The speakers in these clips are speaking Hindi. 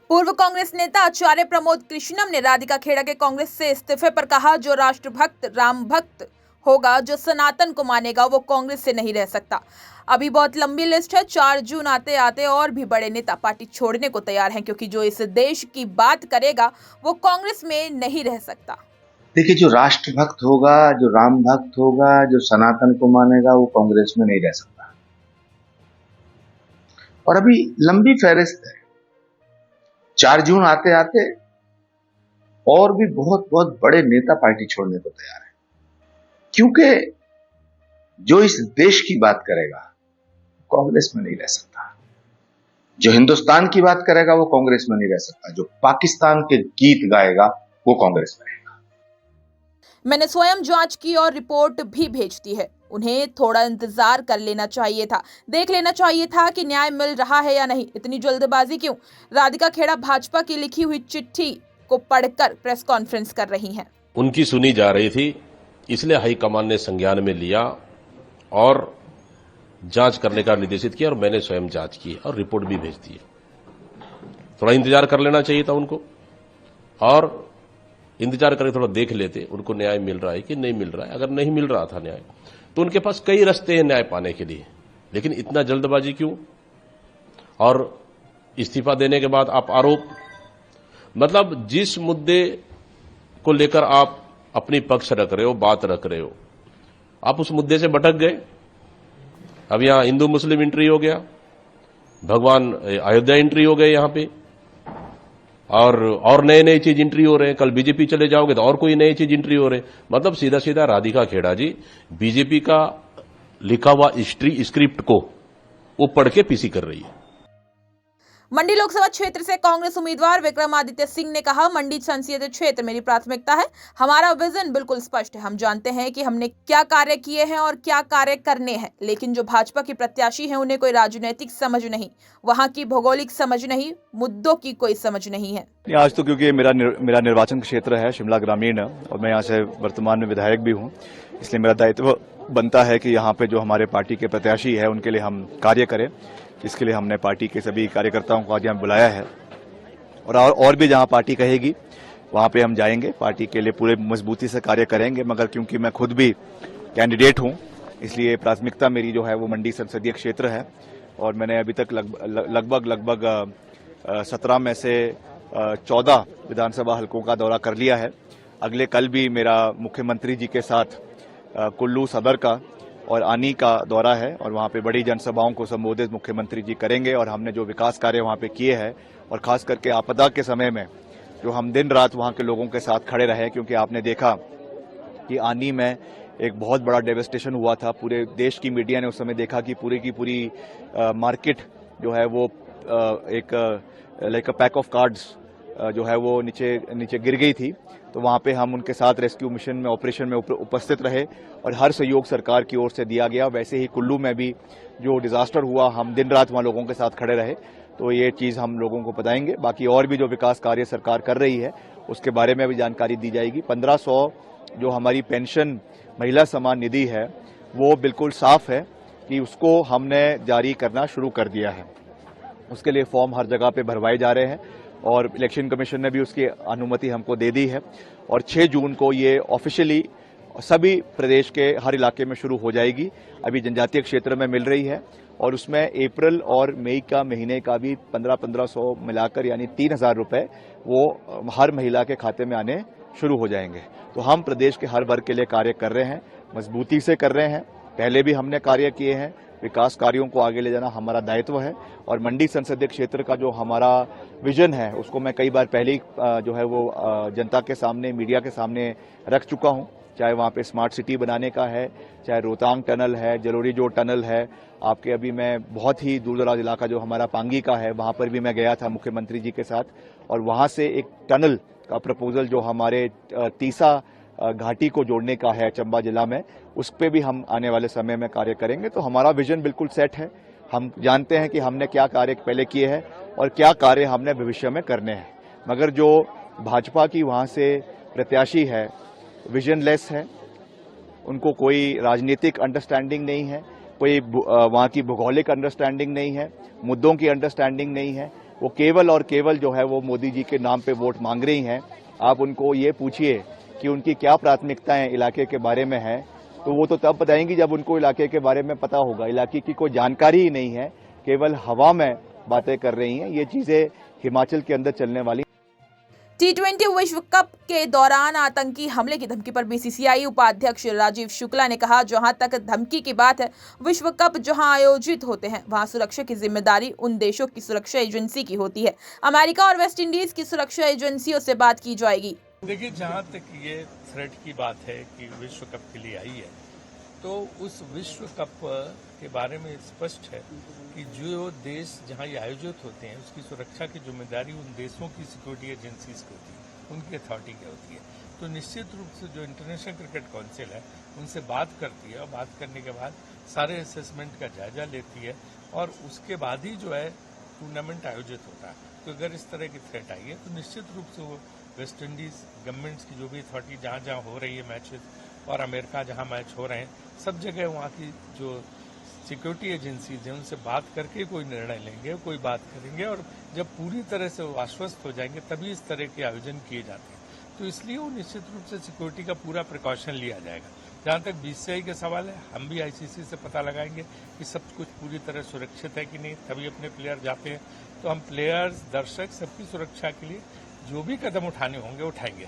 पूर्व कांग्रेस नेता आचार्य प्रमोद कृष्णम ने राधिका खेड़ा के कांग्रेस से इस्तीफे पर कहा, जो राष्ट्रभक्त राम भक्त होगा, जो सनातन को मानेगा, वो कांग्रेस से नहीं रह सकता। अभी बहुत लंबी लिस्ट है। 4 जून आते आते और भी बड़े नेता पार्टी छोड़ने को तैयार हैं, क्योंकि जो इस देश की बात करेगा वो कांग्रेस में नहीं रह सकता। देखिए, जो राष्ट्रभक्त होगा, जो राम भक्त होगा, जो सनातन को मानेगा, वो कांग्रेस में नहीं रह सकता। और अभी लंबी फहरिस्त है। 4 जून आते आते और भी बहुत बहुत बड़े नेता पार्टी छोड़ने को तैयार है, क्योंकि जो इस देश की बात करेगा कांग्रेस में नहीं रह सकता। जो हिंदुस्तान की बात करेगा वो कांग्रेस में नहीं रह सकता। जो पाकिस्तान के गीत गाएगा वो कांग्रेस में रहेगा। मैंने स्वयं जांच की और रिपोर्ट भी भेज दी है। उन्हें थोड़ा इंतजार कर लेना चाहिए था, देख लेना चाहिए था कि न्याय मिल रहा है या नहीं। इतनी जल्दबाजी क्यों? राधिका खेड़ा भाजपा की लिखी हुई चिट्ठी को पढ़कर प्रेस कॉन्फ्रेंस कर रही हैं। उनकी सुनी जा रही थी, इसलिए हाईकमान ने संज्ञान में लिया और जांच करने का निर्देशित किया, और मैंने स्वयं जांच की और रिपोर्ट भी भेज दी है। थोड़ा इंतजार कर लेना चाहिए था उनको, और इंतजार करके थोड़ा देख लेते उनको न्याय मिल रहा है कि नहीं मिल रहा है। अगर नहीं मिल रहा था न्याय, तो उनके पास कई रास्ते हैं न्याय पाने के लिए, लेकिन इतना जल्दबाजी क्यों? और इस्तीफा देने के बाद आप आरोप, मतलब जिस मुद्दे को लेकर आप अपनी पक्ष रख रहे हो, बात रख रहे हो, आप उस मुद्दे से भटक गए। अब यहां हिंदू मुस्लिम एंट्री हो गया, भगवान अयोध्या एंट्री हो गए यहां पे, और नए नई चीज एंट्री हो रहे हैं। कल बीजेपी चले जाओगे तो और कोई नई चीज एंट्री हो रहे हैं। मतलब सीधा सीधा राधिका खेड़ा जी बीजेपी का लिखा हुआ हिस्ट्री स्क्रिप्ट को वो पढ़ के पीसी कर रही है। मंडी लोकसभा क्षेत्र से कांग्रेस उम्मीदवार विक्रमादित्य सिंह ने कहा, मंडी संसदीय क्षेत्र मेरी प्राथमिकता है। हमारा विजन बिल्कुल स्पष्ट है। हम जानते हैं कि हमने क्या कार्य किए हैं और क्या कार्य करने हैं, लेकिन जो भाजपा के प्रत्याशी हैं उन्हें कोई राजनीतिक समझ नहीं, वहां की भौगोलिक समझ नहीं, मुद्दों की कोई समझ नहीं है। आज तो क्योंकि मेरा निर्वाचन क्षेत्र है शिमला ग्रामीण, और मैं यहाँ से वर्तमान में विधायक भी हूँ, इसलिए मेरा दायित्व बनता है कि यहाँ पे जो हमारे पार्टी के प्रत्याशी है उनके लिए हम कार्य करें। इसके लिए हमने पार्टी के सभी कार्यकर्ताओं को आज यहाँ बुलाया है, और भी जहाँ पार्टी कहेगी वहाँ पे हम जाएंगे, पार्टी के लिए पूरे मजबूती से कार्य करेंगे। मगर क्योंकि मैं खुद भी कैंडिडेट हूँ, इसलिए प्राथमिकता मेरी जो है वो मंडी संसदीय क्षेत्र है, और मैंने अभी तक लगभग 17 में से 14 विधानसभा हलकों का दौरा कर लिया है। अगले कल भी मेरा मुख्यमंत्री जी के साथ कुल्लू सदर का और आनी का दौरा है, और वहाँ पे बड़ी जनसभाओं को संबोधित मुख्यमंत्री जी करेंगे। और हमने जो विकास कार्य वहाँ पे किए हैं, और खास करके आपदा के समय में जो हम दिन रात वहाँ के लोगों के साथ खड़े रहे, क्योंकि आपने देखा कि आनी में एक बहुत बड़ा डेवस्टेशन हुआ था। पूरे देश की मीडिया ने उस समय देखा कि पूरी की पूरी मार्केट जो है वो एक like a pack of cards जो है वो नीचे गिर गई थी। तो वहाँ पे हम उनके साथ रेस्क्यू मिशन में, ऑपरेशन में उपस्थित रहे, और हर सहयोग सरकार की ओर से दिया गया। वैसे ही कुल्लू में भी जो डिजास्टर हुआ, हम दिन रात वहाँ लोगों के साथ खड़े रहे। तो ये चीज़ हम लोगों को बताएंगे। बाकी और भी जो विकास कार्य सरकार कर रही है उसके बारे में भी जानकारी दी जाएगी। 1500 जो हमारी पेंशन महिला सम्मान निधि है वो बिल्कुल साफ है कि उसको हमने जारी करना शुरू कर दिया है। उसके लिए फॉर्म हर जगह पे भरवाए जा रहे हैं, और इलेक्शन कमीशन ने भी उसकी अनुमति हमको दे दी है। और 6 जून को ये ऑफिशियली सभी प्रदेश के हर इलाके में शुरू हो जाएगी। अभी जनजातीय क्षेत्र में मिल रही है, और उसमें अप्रैल और मई का महीने का भी 1500 मिलाकर यानी 3000 रुपए वो हर महिला के खाते में आने शुरू हो जाएंगे। तो हम प्रदेश के हर वर्ग के लिए कार्य कर रहे हैं, मजबूती से कर रहे हैं। पहले भी हमने कार्य किए हैं। विकास कार्यों को आगे ले जाना हमारा दायित्व है, और मंडी संसदीय क्षेत्र का जो हमारा विजन है उसको मैं कई बार पहले ही जो है वो जनता के सामने, मीडिया के सामने रख चुका हूं। चाहे वहाँ पे स्मार्ट सिटी बनाने का है, चाहे रोहतांग टनल है, जलोरी जोड़ टनल है। आपके अभी मैं बहुत ही दूर दराज इलाका जो हमारा पांगी का है, वहाँ पर भी मैं गया था मुख्यमंत्री जी के साथ, और वहाँ से एक टनल का प्रपोजल जो हमारे तीसा घाटी को जोड़ने का है चंबा जिला में, उस पर भी हम आने वाले समय में कार्य करेंगे। तो हमारा विजन बिल्कुल सेट है। हम जानते हैं कि हमने क्या कार्य पहले किए हैं और क्या कार्य हमने भविष्य में करने हैं। मगर जो भाजपा की वहाँ से प्रत्याशी है विजनलेस है, उनको कोई राजनीतिक अंडरस्टैंडिंग नहीं है, कोई वहाँ की भौगोलिक अंडरस्टैंडिंग नहीं है, मुद्दों की अंडरस्टैंडिंग नहीं है। वो केवल और केवल जो है वो मोदी जी के नाम पे वोट मांग रही हैं। आप उनको ये पूछिए कि उनकी क्या प्राथमिकताएं इलाके के बारे में है, तो वो तो तब बताएंगी जब उनको इलाके के बारे में पता होगा। इलाके की कोई जानकारी ही नहीं है, केवल हवा में बातें कर रही हैं। ये चीजें हिमाचल के अंदर चलने वाली। T20 विश्व कप के दौरान आतंकी हमले की धमकी पर बीसीसीआई उपाध्यक्ष राजीव शुक्ला ने कहा, जहां तक धमकी की बात है, विश्व कप जहां आयोजित होते हैं वहां सुरक्षा की जिम्मेदारी उन देशों की सुरक्षा एजेंसी की होती है। अमेरिका और वेस्ट इंडीज की सुरक्षा एजेंसियों से बात की जाएगी। देखिए, जहां तक ये थ्रेट की बात है कि विश्व कप के लिए आई है, तो उस विश्व कप के बारे में स्पष्ट है कि जो देश जहां ये आयोजित होते हैं उसकी सुरक्षा की जिम्मेदारी उन देशों की सिक्योरिटी एजेंसीज की होती है, उनकी अथॉरिटी की होती है। तो निश्चित रूप से जो इंटरनेशनल क्रिकेट काउंसिल है उनसे बात करती है और बात करने के बाद सारे असेसमेंट का जायजा लेती है और उसके बाद ही जो है टूर्नामेंट आयोजित होता है। तो अगर इस तरह की थ्रेट आई है तो निश्चित रूप से वो वेस्ट इंडीज गवर्नमेंट्स की जो भी अथॉरिटी जहां जहां हो रही है मैचेस और अमेरिका जहां मैच हो रहे हैं, सब जगह वहां की जो सिक्योरिटी एजेंसीज हैं उनसे बात करके कोई निर्णय लेंगे, कोई बात करेंगे और जब पूरी तरह से वो आश्वस्त हो जाएंगे तभी इस तरह के आयोजन किए जाते हैं। तो इसलिए वो निश्चित रूप से सिक्योरिटी का पूरा प्रिकॉशन लिया जाएगा। जहां तक बीसीसीआई का सवाल है, हम भी आईसीसी से पता लगाएंगे कि सब कुछ पूरी तरह सुरक्षित है कि नहीं, तभी अपने प्लेयर जाते हैं। तो हम प्लेयर्स, दर्शक सबकी सुरक्षा के लिए जो भी कदम उठाने होंगे उठाएंगे।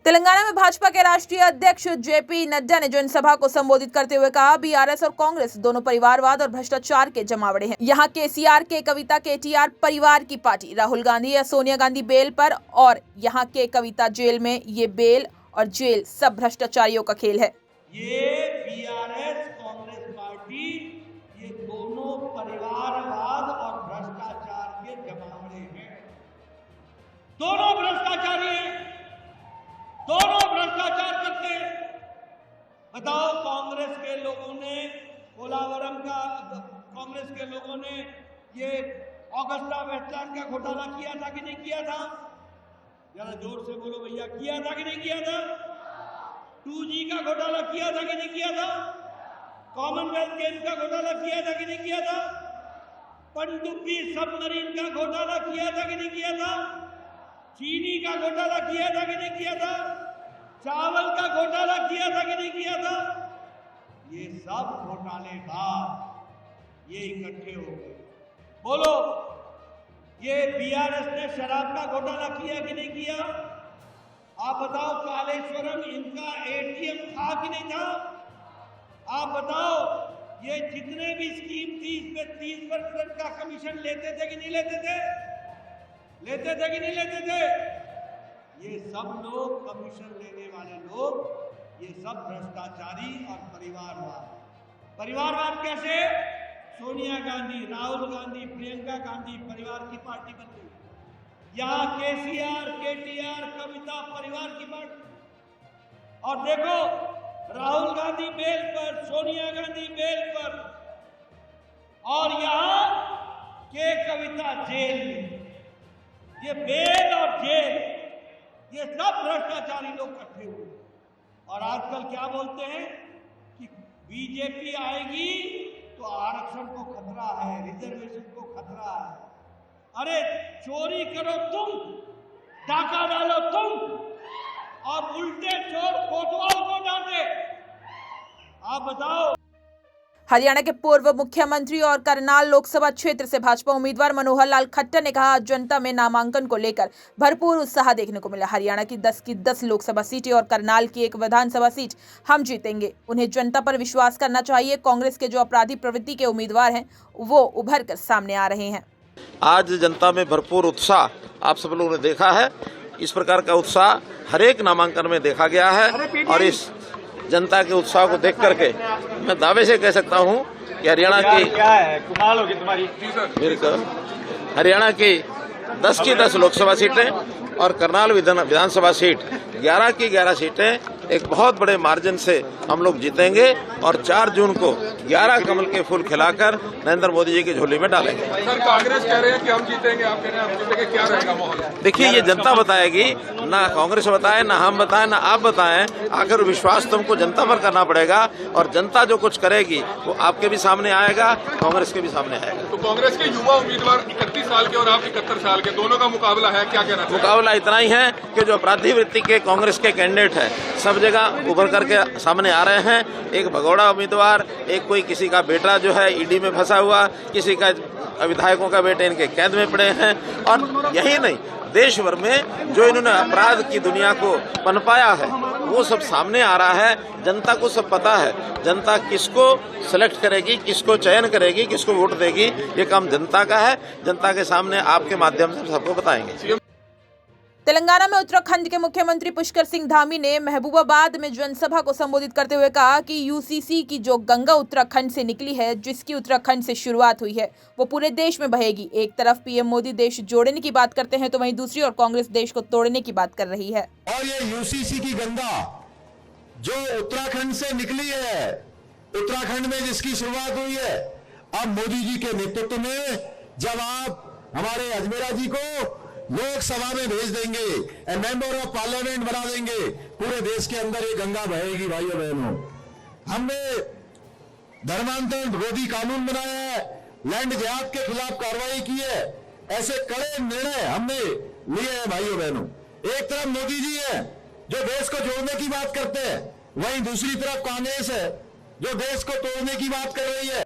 तेलंगाना में भाजपा के राष्ट्रीय अध्यक्ष जेपी नड्डा ने जनसभा को संबोधित करते हुए कहा, बीआरएस और कांग्रेस दोनों परिवारवाद और भ्रष्टाचार के जमावड़े हैं। यहाँ केसीआर के कविता केटीआर परिवार की पार्टी, राहुल गांधी या सोनिया गांधी बेल पर और यहाँ के कविता जेल में। ये बेल और जेल सब भ्रष्टाचारियों का खेल है। ये बीआरएस कांग्रेस पार्टी, ये दोनों परिवारवाद और भ्रष्टाचार के जमावड़े हैं। दोनों भ्रष्टाचारी हैं, दोनों भ्रष्टाचार करते हैं। बताओ, कांग्रेस के लोगों ने पोलावरम का, कांग्रेस के लोगों ने ये ऑगस्टा वेस्टलैंड का घोटाला किया था कि नहीं किया था? जरा जोर से बोलो भैया, किया था कि नहीं किया था? 2G का घोटाला किया था कि नहीं किया था? कॉमनवेल्थ गेम्स का घोटाला किया था कि नहीं किया था? पनडुब्बी सबमरीन का घोटाला किया था कि नहीं किया था? चीनी का घोटाला किया था कि नहीं किया था? चावल का घोटाला किया था कि नहीं किया था? ये सब घोटालेबाज ये इकट्ठे हो गए। बोलो, ये बीआरएस ने शराब का घोटाला किया कि नहीं किया? आप बताओ, कालेश्वरम इनका एटीएम था कि नहीं था? आप बताओ, ये जितने भी स्कीम थी इसमें 30% का कमीशन लेते थे कि नहीं लेते थे? लेते थे कि नहीं लेते थे? ये सब लोग कमीशन लेने वाले लोग, ये सब भ्रष्टाचारी और परिवारवाद। परिवारवाद कैसे? सोनिया गांधी, राहुल गांधी, प्रियंका गांधी परिवार की पार्टी बन गई। यहाँ केसीआर, केटीआर, कविता परिवार की पार्टी। और देखो, राहुल गांधी बेल पर, सोनिया गांधी बेल पर, और यहाँ के कविता जेल में। ये बेल और जेल, ये सब भ्रष्टाचारी लोग इकट्ठे हुए। और आजकल क्या बोलते हैं कि बीजेपी आएगी तो आरक्षण को खतरा है, रिजर्वेशन को खतरा है। अरे चोरी करो तुम, डाका डालो तुम, और उल्टे चोर कोतवाल को डांटे। आप बताओ। हरियाणा के पूर्व मुख्यमंत्री और करनाल लोकसभा क्षेत्र से भाजपा उम्मीदवार मनोहर लाल खट्टर ने कहा, जनता में नामांकन को लेकर भरपूर उत्साह देखने को मिला। हरियाणा की 10 की 10 लोकसभा सीटें और करनाल की एक विधानसभा सीट हम जीतेंगे। उन्हें जनता पर विश्वास करना चाहिए। कांग्रेस के जो अपराधी प्रवृत्ति के उम्मीदवार हैं वो उभर कर सामने आ रहे हैं। आज जनता में भरपूर उत्साह आप सब लोगों ने देखा है। इस प्रकार का उत्साह हर एक नामांकन में देखा गया है और इस जनता के उत्साह को देख करके मैं दावे से कह सकता हूं कि हरियाणा की हरियाणा की 10 की 10 लोकसभा सीटें और करनाल विधानसभा सीट 11 की 11 सीटें एक बहुत बड़े मार्जिन से हम लोग जीतेंगे और 4 जून को 11 कमल के फूल खिलाकर नरेंद्र मोदी जी की झोली में डालेंगे। सर, कांग्रेस कह रहे हैं कि हम जीतेंगे, आप कह रहे हैं हम जीतेंगे, क्या रहेगा माहौल? देखिए, ये जनता बताएगी, ना कांग्रेस बताए, ना हम बताएं, ना आप बताएं। आखिर विश्वास तुमको जनता पर करना पड़ेगा और जनता जो कुछ करेगी वो आपके भी सामने आएगा, कांग्रेस के भी सामने आएगा। तो कांग्रेस के युवा उम्मीदवार 31 साल के और आप 71 साल के, दोनों का मुकाबला है, क्या कहना चाहिए? मुकाबला इतना ही है कि जो अपराधी वृत्ति के कांग्रेस के कैंडिडेट है सब जगह उभर करके सामने आ रहे हैं। एक भगोड़ा उम्मीदवार, एक कोई किसी का बेटा जो है ईडी में फंसा हुआ, किसी का विधायकों का बेटे इनके कैद में पड़े हैं। और यही नहीं, देश भर में जो इन्होंने अपराध की दुनिया को पनपाया है वो सब सामने आ रहा है। जनता को सब पता है, जनता किसको सेलेक्ट करेगी, किसको चयन करेगी, किसको वोट देगी, ये काम जनता का है। जनता के सामने आपके माध्यम से सबको बताएंगे। तेलंगाना में उत्तराखंड के मुख्यमंत्री पुष्कर सिंह धामी ने महबूबाबाद में जनसभा को संबोधित करते हुए कहा कि यूसीसी की जो गंगा उत्तराखंड से निकली है, जिसकी उत्तराखंड से शुरुआत हुई है, वो पूरे देश में बहेगी। एक तरफ पीएम मोदी देश जोड़ने की बात करते हैं तो वहीं दूसरी ओर कांग्रेस देश को तोड़ने की बात कर रही है। और ये यूसीसी की गंगा जो उत्तराखंड से निकली है, उत्तराखंड में जिसकी शुरुआत हुई है, अब मोदी जी के नेतृत्व में जब आप हमारे अजमेरा जी को लोकसभा में भेज देंगे, मेंबर ऑफ पार्लियामेंट बना देंगे, पूरे देश के अंदर ये गंगा बहेगी। भाइयों बहनों, हमने धर्मांतरण विरोधी कानून बनाया है, लैंड जिहाद के खिलाफ कार्रवाई की है, ऐसे कड़े निर्णय हमने लिए हैं। भाइयों बहनों, एक तरफ मोदी जी है जो देश को जोड़ने की बात करते हैं, वहीं दूसरी तरफ कांग्रेस है जो देश को तोड़ने की बात कर रही है।